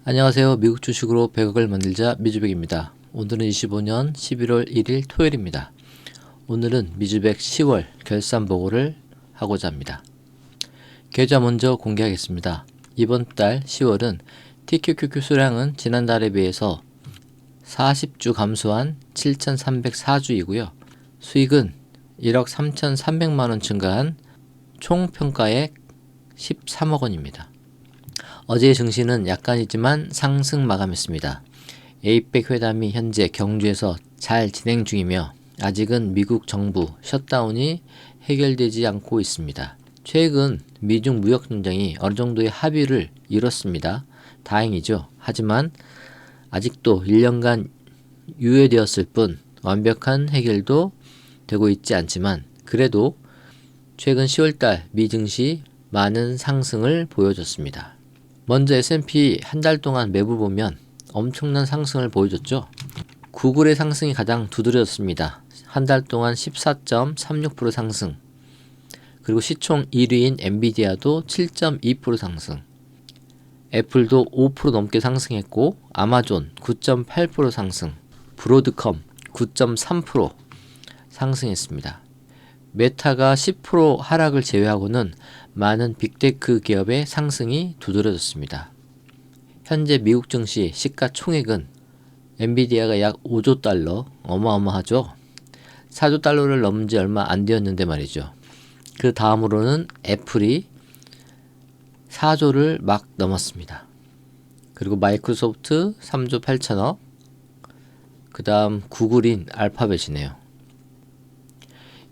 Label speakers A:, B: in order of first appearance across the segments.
A: 안녕하세요. 미국 주식으로 100억을 만들자 미주백입니다. 오늘은 25년 11월 1일 토요일입니다. 오늘은 미주백 10월 결산 보고를 하고자 합니다. 계좌 먼저 공개하겠습니다. 이번 달 10월은 TQQQ 수량은 지난달에 비해서 40주 감소한 7,304주이고요. 수익은 1억 3,300만원 증가한 총 평가액 13억 원입니다. 어제의 증시는 약간이지만 상승 마감했습니다. 에이펙 회담이 현재 경주에서 잘 진행 중이며 아직은 미국 정부 셧다운이 해결되지 않고 있습니다. 최근 미중 무역 전쟁이 어느 정도의 합의를 이뤘습니다. 다행이죠. 하지만 아직도 1년간 유예되었을 뿐 완벽한 해결도 되고 있지 않지만 그래도 최근 10월달 미 증시 많은 상승을 보여줬습니다. 먼저 S&P 한 달 동안 매물 보면 엄청난 상승을 보여줬죠. 구글의 상승이 가장 두드러졌습니다. 한 달 동안 14.36% 상승. 그리고 시총 1위인 엔비디아도 7.2% 상승. 애플도 5% 넘게 상승했고 아마존 9.8% 상승. 브로드컴 9.3% 상승했습니다. 메타가 10% 하락을 제외하고는 많은 빅테크 기업의 상승이 두드러졌습니다. 현재 미국 증시 시가총액은 엔비디아가 약 5조 달러, 어마어마하죠. 4조 달러를 넘은 지 얼마 안 되었는데 말이죠. 그 다음으로는 애플이 4조를 막 넘었습니다. 그리고 마이크로소프트 3조 8천억, 그 다음 구글인 알파벳이네요.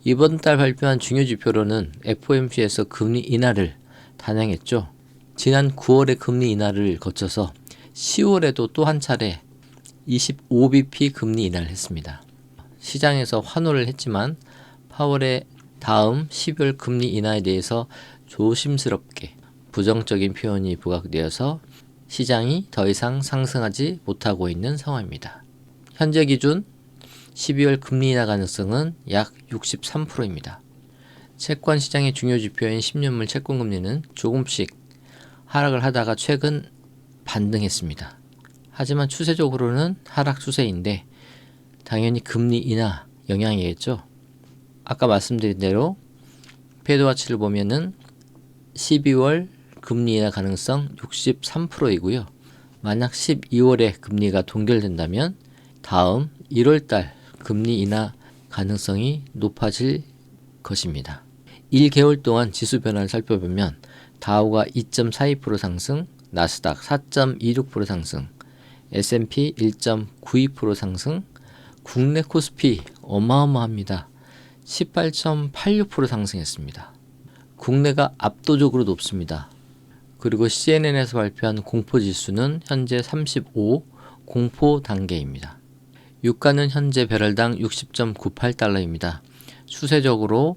A: 이번 달 발표한 중요 지표로는 FOMC에서 금리 인하를 단행했죠. 지난 9월에 금리 인하를 거쳐서 10월에도 또 한 차례 25bp 금리 인하를 했습니다. 시장에서 환호를 했지만 파월의 다음 12월 금리 인하에 대해서 조심스럽게 부정적인 표현이 부각되어서 시장이 더 이상 상승하지 못하고 있는 상황입니다. 현재 기준 12월 금리 인하 가능성은 약 63%입니다. 채권 시장의 중요 지표인 10년물 채권금리는 조금씩 하락을 하다가 최근 반등했습니다. 하지만 추세적으로는 하락 추세인데 당연히 금리 인하 영향이겠죠. 아까 말씀드린 대로 패드와치를 보면은 12월 금리 인하 가능성 63%이고요. 만약 12월에 금리가 동결된다면 다음 1월달 금리 인하 가능성이 높아질 것입니다. 1개월 동안 지수 변화를 살펴보면 다우가 2.42% 상승, 나스닥 4.26% 상승, S&P 1.92% 상승, 국내 코스피 어마어마합니다. 18.86% 상승했습니다. 국내가 압도적으로 높습니다. 그리고 CNN에서 발표한 공포지수는 현재 35 공포 단계입니다. 유가는 현재 배럴당 60.98달러입니다. 추세적으로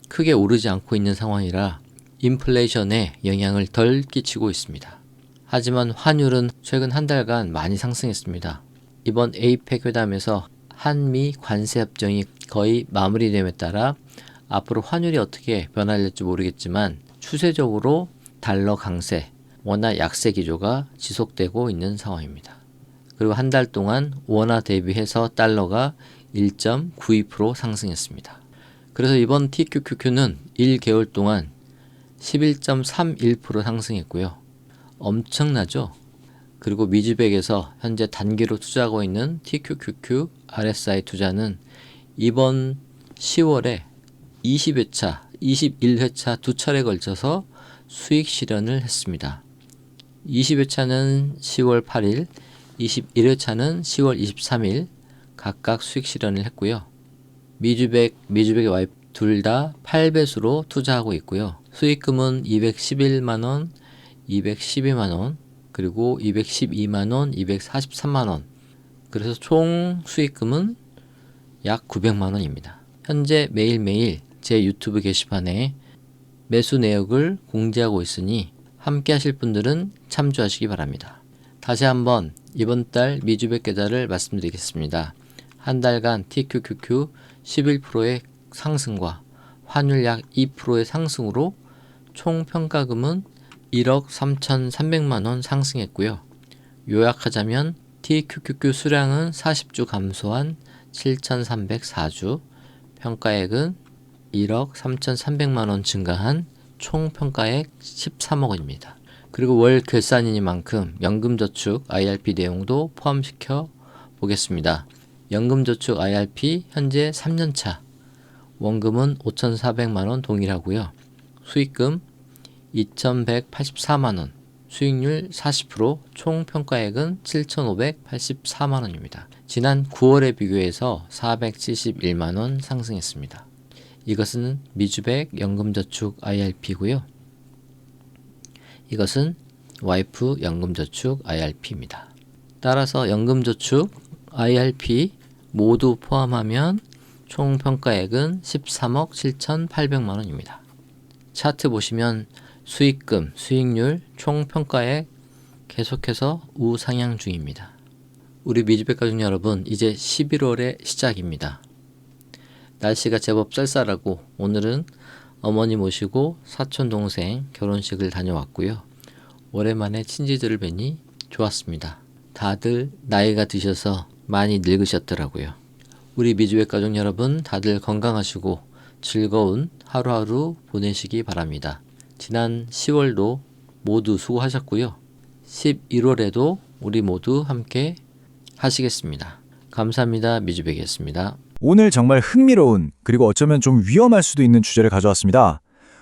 A: 크게 오르지 않고 있는 상황이라 인플레이션에 영향을 덜 끼치고 있습니다. 하지만 환율은 최근 한 달간 많이 상승했습니다. 이번 에이펙 회담에서 한미 관세 협정이 거의 마무리됨에 따라 앞으로 환율이 어떻게 변할지 모르겠지만 추세적으로 달러 강세, 원화 약세 기조가 지속되고 있는 상황입니다. 그리고 한 달 동안 원화 대비해서 달러가 1.92% 상승했습니다. 그래서 이번 TQQQ는 1개월 동안 11.31% 상승했고요. 엄청나죠? 그리고 미주백에서 현재 단기로 투자하고 있는 TQQQ RSI 투자는 이번 10월에 20회차, 21회차 두 차례에 걸쳐서 수익 실현을 했습니다. 20회차는 10월 8일, 21회차는 10월 23일 각각 수익 실현을 했고요. 미주백의 와이프 둘 다 8배수로 투자하고 있고요. 수익금은 211만원, 212만원, 그리고 212만원, 243만원. 그래서 총 수익금은 약 900만원입니다. 현재 매일매일 제 유튜브 게시판에 매수 내역을 공지하고 있으니 함께 하실 분들은 참조하시기 바랍니다. 다시 한번 이번 달 미주백 계좌를 말씀드리겠습니다. 한 달간 TQQQ 11%의 상승과 환율 약 2%의 상승으로 총 평가금은 1억 3,300만원 상승했고요. 요약하자면 TQQQ 수량은 40주 감소한 7,304주, 평가액은 1억 3,300만 원 증가한 총 평가액 13억 원입니다. 그리고 월 결산이니만큼 연금저축 IRP 내용도 포함시켜 보겠습니다. 연금저축 IRP 현재 3년차, 원금은 5,400만 원 동일하고요. 수익금 2,184만 원, 수익률 40%, 총 평가액은 7,584만 원입니다. 지난 9월에 비교해서 471만 원 상승했습니다. 이것은 미주백 연금저축 IRP고요. 이것은 와이프 연금저축 IRP입니다. 따라서 연금저축 IRP 모두 포함하면 총 평가액은 13억 7,800만 원입니다. 차트 보시면 수익금, 수익률, 총 평가액 계속해서 우상향 중입니다. 우리 미주백 가족 여러분, 이제 11월의 시작입니다. 날씨가 제법 쌀쌀하고 오늘은 어머니 모시고 사촌 동생 결혼식을 다녀왔고요. 오랜만에 친지들을 뵈니 좋았습니다. 다들 나이가 드셔서 많이 늙으셨더라고요. 우리 미주백 가족 여러분, 다들 건강하시고 즐거운 하루하루 보내시기 바랍니다. 지난 10월도 모두 수고하셨고요. 11월에도 우리 모두 함께 하시겠습니다. 감사합니다. 미주백이었습니다.
B: 오늘 정말 흥미로운 그리고 어쩌면 좀 위험할 수도 있는 주제를 가져왔습니다.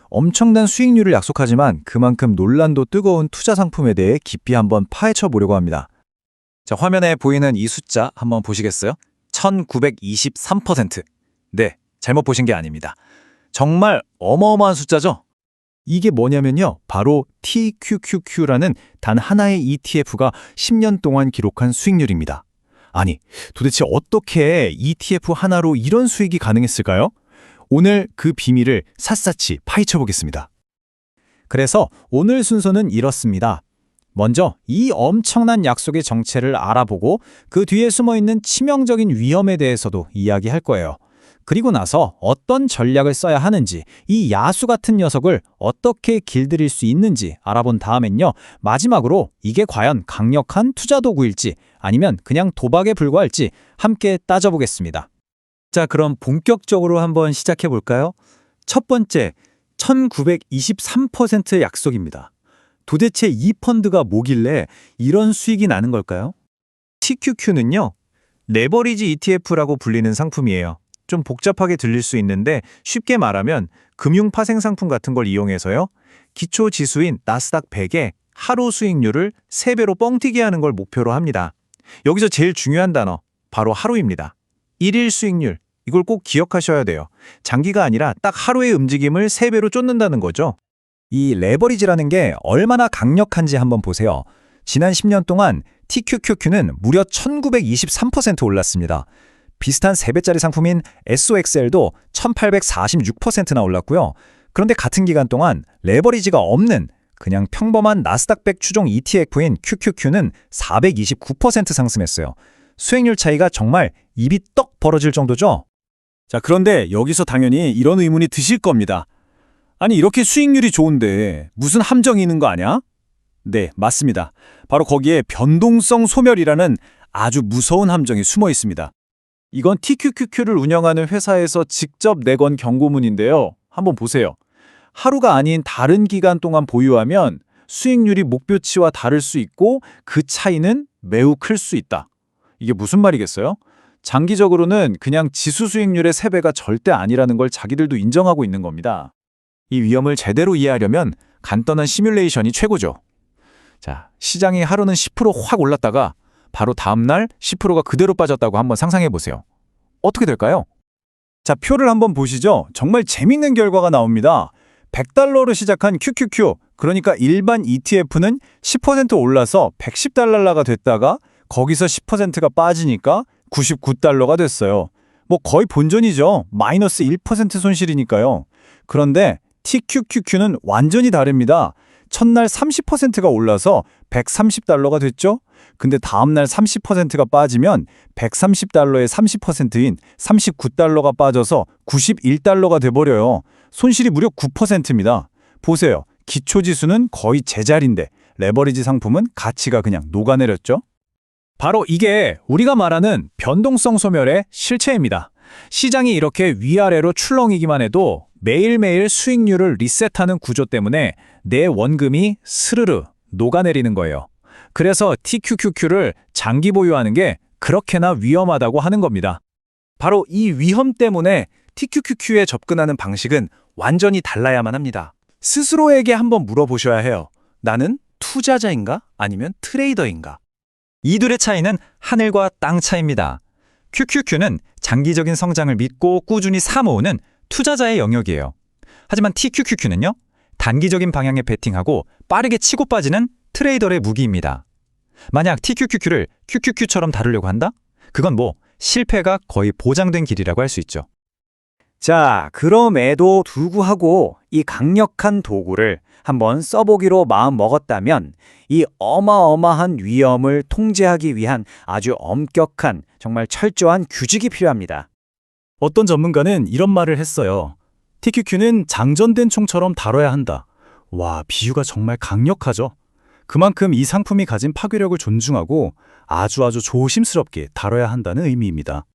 B: 엄청난 수익률을 약속하지만 그만큼 논란도 뜨거운 투자 상품에 대해 깊이 한번 파헤쳐 보려고 합니다. 자, 화면에 보이는 이 숫자 한번 보시겠어요? 1923%. 네, 잘못 보신 게 아닙니다. 정말 어마어마한 숫자죠? 이게 뭐냐면요. 바로 TQQQ라는 단 하나의 ETF가 10년 동안 기록한 수익률입니다. 아니, 도대체 어떻게 ETF 하나로 이런 수익이 가능했을까요? 오늘 그 비밀을 샅샅이 파헤쳐 보겠습니다. 그래서 오늘 순서는 이렇습니다. 먼저 이 엄청난 약속의 정체를 알아보고 그 뒤에 숨어있는 치명적인 위험에 대해서도 이야기할 거예요. 그리고 나서 어떤 전략을 써야 하는지, 이 야수 같은 녀석을 어떻게 길들일 수 있는지 알아본 다음엔요. 마지막으로 이게 과연 강력한 투자 도구일지 아니면 그냥 도박에 불과할지 함께 따져보겠습니다. 자, 그럼 본격적으로 한번 시작해 볼까요? 첫 번째, 1923% 약속입니다. 도대체 이 펀드가 뭐길래 이런 수익이 나는 걸까요? TQQ는요, 레버리지 ETF라고 불리는 상품이에요. 좀 복잡하게 들릴 수 있는데 쉽게 말하면 금융 파생 상품 같은 걸 이용해서요. 기초 지수인 나스닥 100의 하루 수익률을 3배로 뻥튀기 하는 걸 목표로 합니다. 여기서 제일 중요한 단어, 바로 하루입니다. 1일 수익률, 이걸 꼭 기억하셔야 돼요. 장기가 아니라 딱 하루의 움직임을 3배로 쫓는다는 거죠. 이 레버리지라는 게 얼마나 강력한지 한번 보세요. 지난 10년 동안 TQQQ는 무려 1923% 올랐습니다. 비슷한 3배짜리 상품인 SOXL도 1846%나 올랐고요. 그런데 같은 기간 동안 레버리지가 없는 그냥 평범한 나스닥 100 추종 ETF인 QQQ는 429% 상승했어요. 수익률 차이가 정말 입이 떡 벌어질 정도죠? 자, 그런데 여기서 당연히 이런 의문이 드실 겁니다. 아니, 이렇게 수익률이 좋은데 무슨 함정이 있는 거 아니야? 네, 맞습니다. 바로 거기에 변동성 소멸이라는 아주 무서운 함정이 숨어 있습니다. 이건 TQQQ를 운영하는 회사에서 직접 내건 경고문인데요. 한번 보세요. 하루가 아닌 다른 기간 동안 보유하면 수익률이 목표치와 다를 수 있고 그 차이는 매우 클 수 있다. 이게 무슨 말이겠어요? 장기적으로는 그냥 지수 수익률의 3배가 절대 아니라는 걸 자기들도 인정하고 있는 겁니다. 이 위험을 제대로 이해하려면 간단한 시뮬레이션이 최고죠. 자, 시장이 하루는 10% 확 올랐다가 바로 다음날 10%가 그대로 빠졌다고 한번 상상해 보세요. 어떻게 될까요? 자, 표를 한번 보시죠. 정말 재밌는 결과가 나옵니다. $100로 시작한 QQQ, 그러니까 일반 ETF는 10% 올라서 $110가 됐다가 거기서 10%가 빠지니까 $99가 됐어요. 뭐 거의 본전이죠. 마이너스 1% 손실이니까요. 그런데 TQQQ는 완전히 다릅니다. 첫날 30%가 올라서 $130가 됐죠? 근데 다음날 30%가 빠지면 $130의 30%인 $39가 빠져서 $91가 돼버려요. 손실이 무려 9%입니다. 보세요. 기초지수는 거의 제자리인데 레버리지 상품은 가치가 그냥 녹아내렸죠. 바로 이게 우리가 말하는 변동성 소멸의 실체입니다. 시장이 이렇게 위아래로 출렁이기만 해도 매일매일 수익률을 리셋하는 구조 때문에 내 원금이 스르르 녹아내리는 거예요. 그래서 TQQQ를 장기 보유하는 게 그렇게나 위험하다고 하는 겁니다. 바로 이 위험 때문에 TQQQ에 접근하는 방식은 완전히 달라야만 합니다. 스스로에게 한번 물어보셔야 해요. 나는 투자자인가? 아니면 트레이더인가?
C: 이 둘의 차이는 하늘과 땅 차이입니다. QQQ는 장기적인 성장을 믿고 꾸준히 사모으는 투자자의 영역이에요. 하지만 TQQQ는요, 단기적인 방향에 베팅하고 빠르게 치고 빠지는 트레이더의 무기입니다. 만약 TQQQ를 QQQ처럼 다루려고 한다? 그건 실패가 거의 보장된 길이라고 할 수 있죠.
B: 자, 그럼에도 불구하고 이 강력한 도구를 한번 써보기로 마음 먹었다면 이 어마어마한 위험을 통제하기 위한 아주 엄격한, 정말 철저한 규칙이 필요합니다. 어떤 전문가는 이런 말을 했어요. TQQ는 장전된 총처럼 다뤄야 한다. 와, 비유가 정말 강력하죠. 그만큼 이 상품이 가진 파괴력을 존중하고 아주 조심스럽게 다뤄야 한다는 의미입니다.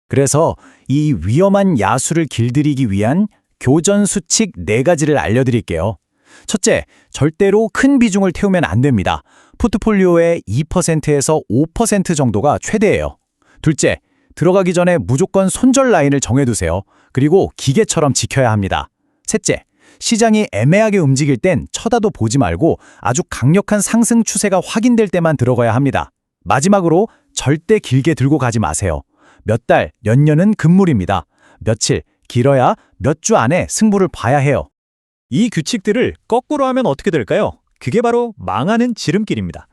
B: 그래서 이 위험한 야수를 길들이기 위한 교전 수칙 4가지를 알려드릴게요. 첫째, 절대로 큰 비중을 태우면 안 됩니다. 포트폴리오의 2%에서 5% 정도가 최대예요. 둘째, 들어가기 전에 무조건 손절 라인을 정해두세요. 그리고 기계처럼 지켜야 합니다. 셋째, 시장이 애매하게 움직일 땐 쳐다도 보지 말고 아주 강력한 상승 추세가 확인될 때만 들어가야 합니다. 마지막으로 절대 길게 들고 가지 마세요. 몇 달, 몇 년은 금물입니다. 며칠, 길어야 몇 주 안에 승부를 봐야 해요. 이 규칙들을 거꾸로 하면 어떻게 될까요? 그게 바로 망하는 지름길입니다.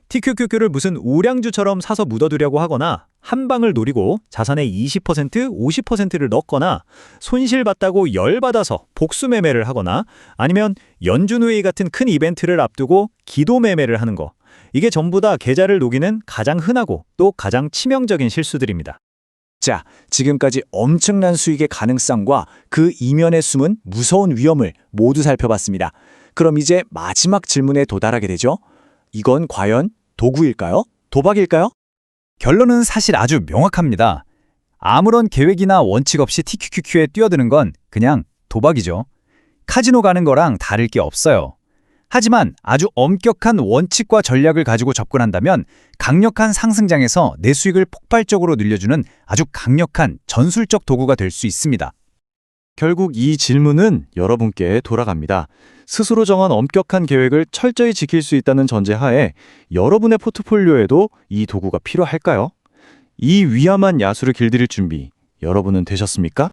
B: TQQQ를 무슨 우량주처럼 사서 묻어두려고 하거나 한 방을 노리고 자산의 20%, 50%를 넣거나 손실봤다고 열받아서 복수 매매를 하거나 아니면 연준회의 같은 큰 이벤트를 앞두고 기도 매매를 하는 거. 이게 전부 다 계좌를 녹이는 가장 흔하고 또 가장 치명적인 실수들입니다. 자, 지금까지 엄청난 수익의 가능성과 그 이면에 숨은 무서운 위험을 모두 살펴봤습니다. 그럼 이제 마지막 질문에 도달하게 되죠. 이건 과연 도구일까요? 도박일까요?
C: 결론은 사실 아주 명확합니다. 아무런 계획이나 원칙 없이 TQQQ에 뛰어드는 건 그냥 도박이죠. 카지노 가는 거랑 다를 게 없어요. 하지만 아주 엄격한 원칙과 전략을 가지고 접근한다면 강력한 상승장에서 내 수익을 폭발적으로 늘려주는 아주 강력한 전술적 도구가 될 수 있습니다.
B: 결국 이 질문은 여러분께 돌아갑니다. 스스로 정한 엄격한 계획을 철저히 지킬 수 있다는 전제하에 여러분의 포트폴리오에도 이 도구가 필요할까요? 이 위험한 야수를 길들일 준비, 여러분은 되셨습니까?